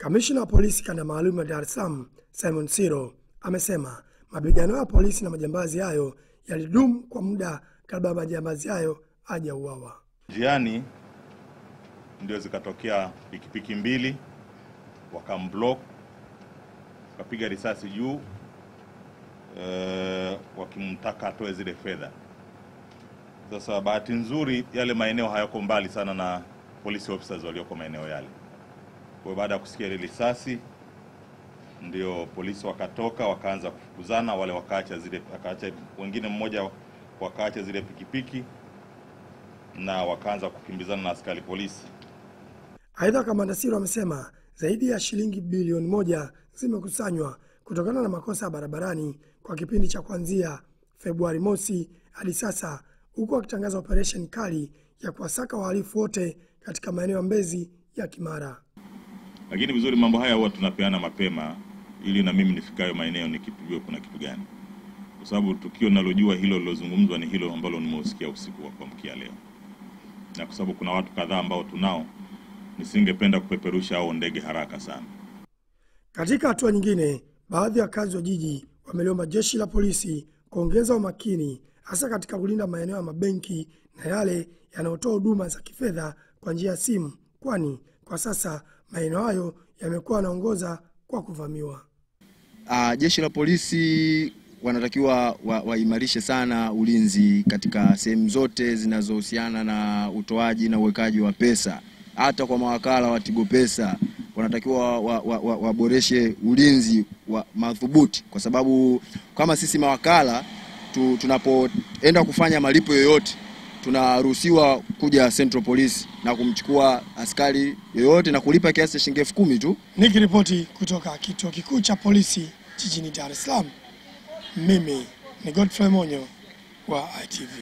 Kamishna wa polisi kanda maalum ya Dar es Salaam Simon Siro amesema mapigano ya polisi na majambazi hayo yalidumu kwa muda kabla majambazi hayo hajauawa. Njiani ndio zikatokea pikipiki mbili, wakamblock, wakapiga risasi juu wakimtaka atoe zile fedha. Sasa bahati nzuri yale maeneo hayako mbali sana na police officers walioko maeneo yale. Kwa baada ya kusikia ile risasi ndio polisi wakatoka, wakaanza kufukuzana, wale wakaacha wengine mmoja wakaacha zile pikipiki na wakaanza kukimbizana na askari polisi. Aidha, Kamanda Siro amesema zaidi ya shilingi bilioni 1 zimekusanywa kutokana na makosa ya barabarani kwa kipindi cha kuanzia Februari mosi hadi sasa, huku akitangaza operation kali ya kuwasaka wahalifu wote katika maeneo ya Mbezi ya Kimara. Lakini vizuri mambo haya huwa tunapeana mapema ili na mimi nifikayo maeneo nikipigwe kuna kitu gani. Kwa sababu tukio nalojua hilo lilozungumzwa ni hilo ambalo nimeusikia usiku wa kuamkia leo. Na kwa sababu kuna watu kadhaa ambao tunao, nisingependa kupeperusha hao ndege haraka sana. Katika hatua nyingine, baadhi ya wakazi wa jiji wameliomba jeshi la polisi kuongeza umakini hasa katika kulinda maeneo ya mabenki na yale yanayotoa huduma za kifedha kwa njia ya simu, kwani kwa sasa maeneo hayo yamekuwa yanaongoza kwa kuvamiwa. Jeshi la polisi wanatakiwa waimarishe sana ulinzi katika sehemu zote zinazohusiana na utoaji na uwekaji wa pesa. Hata kwa mawakala wa Tigo Pesa wanatakiwa waboreshe ulinzi wa madhubuti, kwa sababu kama sisi mawakala tunapoenda kufanya malipo yoyote tunaruhusiwa kuja Central Police na kumchukua askari yoyote na kulipa kiasi cha shilingi 10,000 tu. Nikiripoti kutoka kituo kikuu cha polisi jijini Dar es Salaam, mimi ni Godfrey Monyo wa ITV.